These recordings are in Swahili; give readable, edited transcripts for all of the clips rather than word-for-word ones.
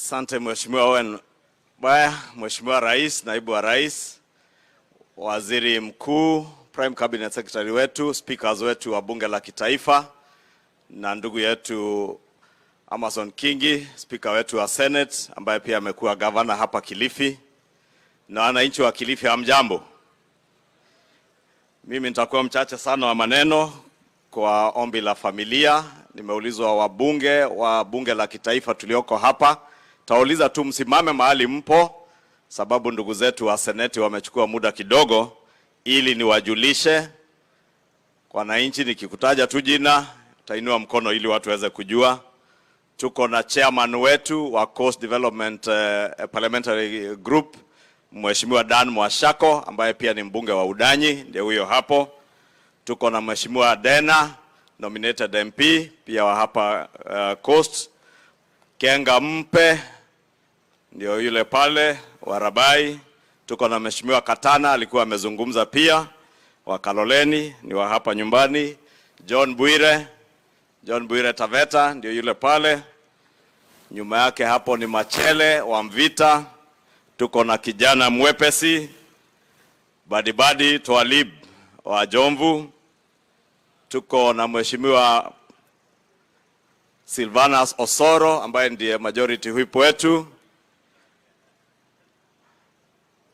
Asante Mheshimiwa Owen Baya, Mheshimiwa Rais, Naibu wa Rais, Waziri Mkuu, Prime Cabinet Secretary wetu, speakers wetu wa Bunge la Kitaifa, na ndugu yetu Amason Kingi, speaker wetu wa Senate, ambaye pia amekuwa governor hapa Kilifi, na wananchi wa Kilifi, hamjambo. Mimi nitakuwa mchache sana wa maneno kwa ombi la familia. Nimeulizwa wabunge wa Bunge la Kitaifa tulioko hapa. Tauliza tu msimame mahali mpo, sababu ndugu zetu wa Seneti wamechukua muda kidogo ili niwajulishe kwa wananchi. Nikikutaja tu jina, utainua mkono ili watu waweze kujua. Tuko na chairman wetu wa Coast Development Parliamentary Group, Mheshimiwa Dan Mwashako, ambaye pia ni mbunge wa Udanyi, ndiye huyo hapo. Tuko na Mheshimiwa Dena, nominated MP, pia wa hapa Coast. Kenga Mpe, ndio yule pale, Warabai. Tuko na Mheshimiwa Katana, alikuwa amezungumza pia, wa Kaloleni, ni wa hapa nyumbani. John Bwire Taveta, ndio yule pale. Nyuma yake hapo ni Machele wa Mvita. Tuko na kijana mwepesi, Badibadi Twalib wa Jomvu. Tuko na Mheshimiwa Silvanus Osoro, ambaye ndiye majority whip wetu.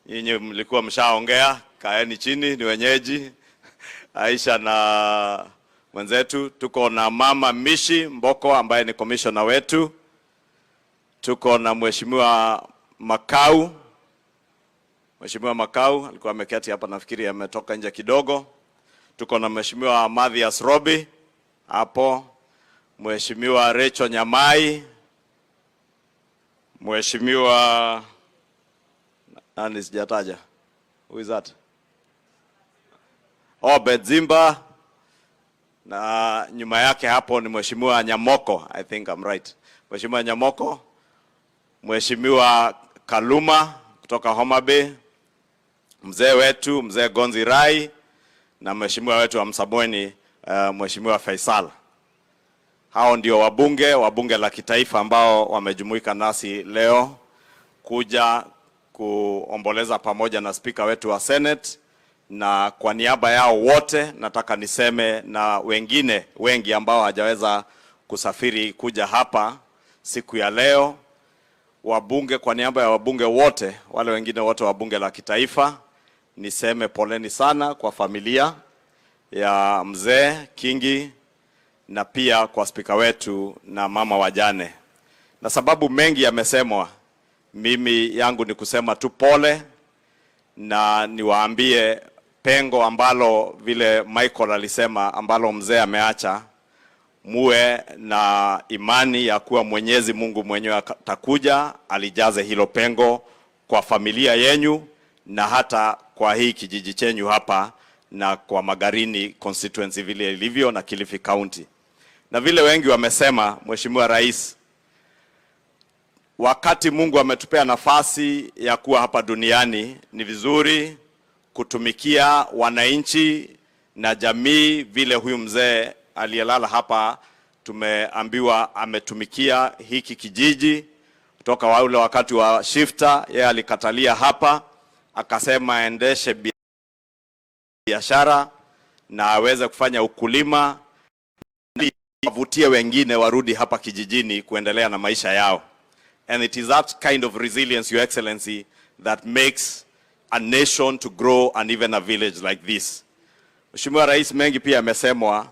Nyinyi mlikuwa mshaongea, kaeni chini, ni wenyeji. Aisha na mwenzetu. Tuko na Mama Mishi Mboko, ambaye ni commissioner wetu. Tuko na Mheshimiwa Makau. Mheshimiwa Makau alikuwa ameketi hapa, nafikiri ametoka nje kidogo. Tuko na Mheshimiwa Mathias Robi hapo. Mheshimiwa Recho Nyamai. Mheshimiwa nani sijataja? Who is that? Bedzimba. Na nyuma yake hapo ni Mheshimiwa Nyamoko, I think I'm right. Mheshimiwa Nyamoko. Mheshimiwa Kaluma kutoka Homa Bay. Mzee wetu, Mzee Gonzi Rai, na Mheshimiwa wetu wa Msabweni, Mheshimiwa Faisal. Hao ndio wabunge wa Bunge la Kitaifa ambao wamejumuika nasi leo kuja kuomboleza pamoja na speaker wetu wa Senate. Na kwa niaba yao wote nataka niseme, na wengine wengi ambao hawajaweza kusafiri kuja hapa siku ya leo, wabunge, kwa niaba ya wabunge wote, wale wengine wote wa Bunge la Kitaifa, niseme poleni sana kwa familia ya Mzee Kingi, na pia kwa speaker wetu na mama wajane. Na sababu mengi yamesemwa, mimi yangu ni kusema tu pole, na niwaambie pengo ambalo vile Michael alisema ambalo mzee ameacha, muwe na imani ya kuwa Mwenyezi Mungu mwenyewe atakuja alijaze hilo pengo kwa familia yenyu, na hata kwa hii kijiji chenyu hapa, na kwa Magarini constituency vile ilivyo, na Kilifi County. Na vile wengi wamesema, Mheshimiwa Rais, wakati Mungu ametupea nafasi ya kuwa hapa duniani, ni vizuri kutumikia wananchi na jamii vile huyu mzee aliyelala hapa tumeambiwa ametumikia hiki kijiji kutoka wale wakati wa shifta. Yeye alikatalia hapa, akasema aendeshe biashara na aweze kufanya ukulima, avutie wengine warudi hapa kijijini kuendelea na maisha yao. And it is that kind of resilience, Your Excellency, that makes a nation to grow, and even a village like this. Mheshimiwa Rais, mengi pia amesemwa.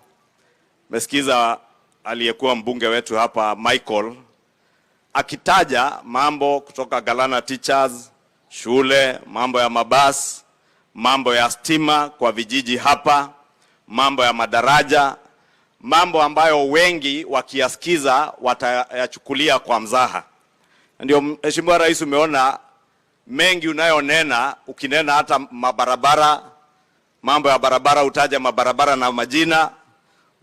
Mesikiza aliyekuwa mbunge wetu hapa Michael akitaja mambo kutoka Galana Teachers, shule, mambo ya mabasi, mambo ya stima kwa vijiji hapa, mambo ya madaraja, mambo ambayo wengi wakiyasikiza watayachukulia kwa mzaha. Ndio Mheshimiwa Rais, umeona mengi unayonena, ukinena hata mabarabara, mambo ya barabara, utaja mabarabara na majina,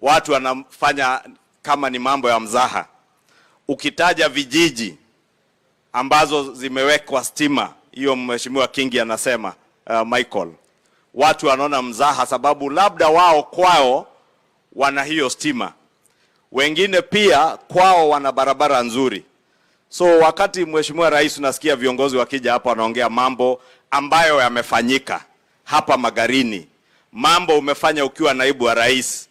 watu wanafanya kama ni mambo ya mzaha. Ukitaja vijiji ambazo zimewekwa stima, hiyo Mheshimiwa Kingi anasema, Michael, watu wanaona mzaha sababu labda wao kwao wana hiyo stima. Wengine pia kwao wana barabara nzuri. So wakati Mheshimiwa Rais unasikia viongozi wakija hapa wanaongea mambo ambayo yamefanyika hapa Magarini, mambo umefanya ukiwa naibu wa rais,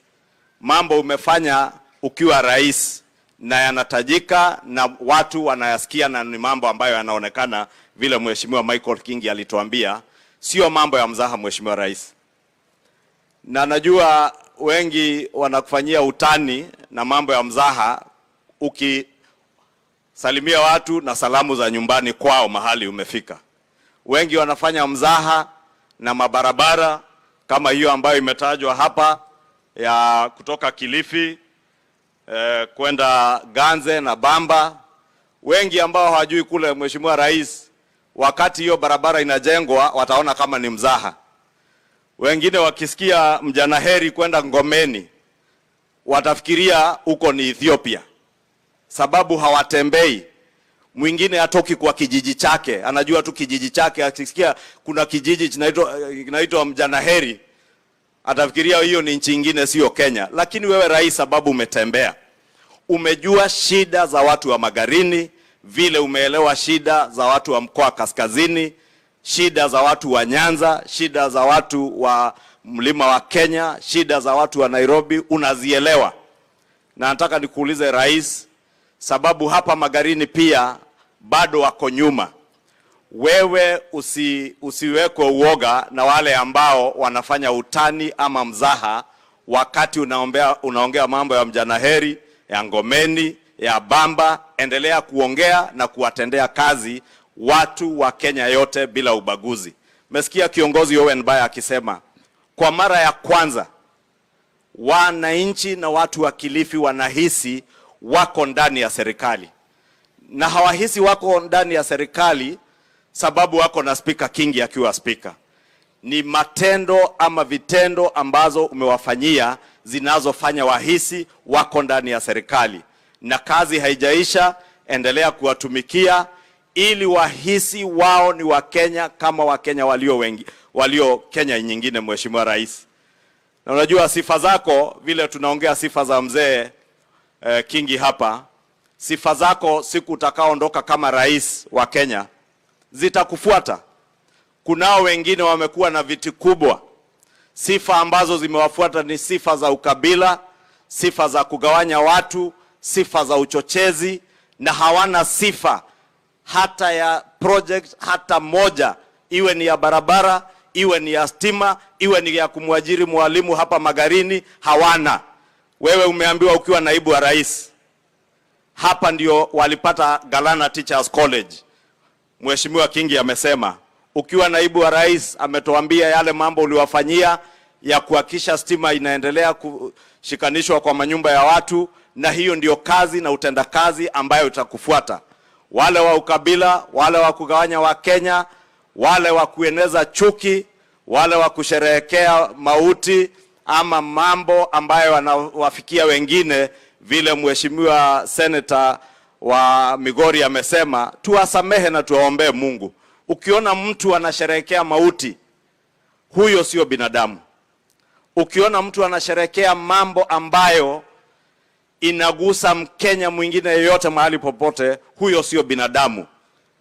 mambo umefanya ukiwa rais, na yanatajika na watu wanayasikia, na ni mambo ambayo yanaonekana vile Mheshimiwa Michael Kingi alituambia, sio mambo ya mzaha Mheshimiwa Rais. Na najua wengi wanakufanyia utani na mambo ya mzaha ukisalimia watu na salamu za nyumbani kwao mahali umefika. Wengi wanafanya mzaha na mabarabara kama hiyo ambayo imetajwa hapa ya kutoka Kilifi kwenda Ganze na Bamba. Wengi ambao hawajui kule Mheshimiwa Rais, wakati hiyo barabara inajengwa wataona kama ni mzaha. Wengine wakisikia Mjanaheri kwenda Ngomeni watafikiria huko ni Ethiopia, sababu hawatembei. Mwingine hatoki kwa kijiji chake, anajua tu kijiji chake. Akisikia kuna kijiji kinaitwa Mjanaheri atafikiria hiyo ni nchi nyingine, sio Kenya. Lakini wewe rais, sababu umetembea, umejua shida za watu wa Magarini, vile umeelewa shida za watu wa mkoa Kaskazini, shida za watu wa Nyanza, shida za watu wa mlima wa Kenya, shida za watu wa Nairobi, unazielewa. Na nataka nikuulize rais, sababu hapa Magarini pia bado wako nyuma. Wewe usiwekwe uoga na wale ambao wanafanya utani ama mzaha wakati unaongea mambo ya Mjanaheri, ya Ngomeni, ya Bamba. Endelea kuongea na kuwatendea kazi watu wa Kenya yote bila ubaguzi. Mesikia kiongozi Owen Baya akisema kwa mara ya kwanza wananchi na watu wa Kilifi wanahisi wako ndani ya serikali, na hawahisi wako ndani ya serikali sababu wako na Speaker Kingi akiwa speaker. Ni matendo ama vitendo ambazo umewafanyia zinazofanya wahisi wako ndani ya serikali, na kazi haijaisha. Endelea kuwatumikia ili wahisi wao ni Wakenya kama Wakenya walio Kenya nyingine. Mheshimiwa Rais, na unajua sifa zako, vile tunaongea sifa za mzee Kingi hapa, sifa zako siku utakaoondoka kama rais wa Kenya zitakufuata. Kunao wengine wamekuwa na viti kubwa, sifa ambazo zimewafuata ni sifa za ukabila, sifa za kugawanya watu, sifa za uchochezi, na hawana sifa hata ya project hata moja, iwe ni ya barabara, iwe ni ya stima, iwe ni ya kumwajiri mwalimu hapa Magarini, hawana. Wewe umeambiwa ukiwa naibu wa rais, hapa ndio walipata Galana Teachers College. Mheshimiwa Kingi amesema ukiwa naibu wa rais, ametuambia yale mambo uliwafanyia ya kuhakikisha stima inaendelea kushikanishwa kwa manyumba ya watu, na hiyo ndio kazi na utendakazi ambayo utakufuata. Wale wa ukabila, wale wa kugawanya wa Kenya, wale wa kueneza chuki, wale wa kusherehekea mauti ama mambo ambayo wanawafikia wengine, vile Mheshimiwa Senator wa Migori amesema, tuwasamehe na tuwaombee Mungu. Ukiona mtu anasherehekea mauti, huyo sio binadamu. Ukiona mtu anasherehekea mambo ambayo inagusa Mkenya mwingine yeyote mahali popote, huyo sio binadamu.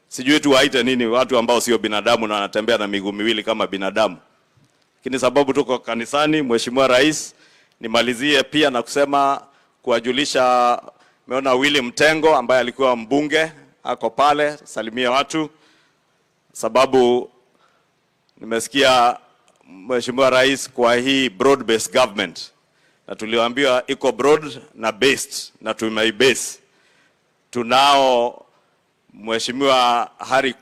Sijui tuwaite nini watu ambao sio binadamu na wanatembea na miguu miwili kama binadamu. Lakini sababu tuko kanisani, Mheshimiwa Rais, nimalizie pia na kusema kuwajulisha, meona Willy Mtengo ambaye alikuwa mbunge ako pale, salimia watu, sababu nimesikia Mheshimiwa Rais kwa hii broad based government, na tuliwaambiwa iko broad na based, na tumeibase. Tunao Mheshimiwa Hari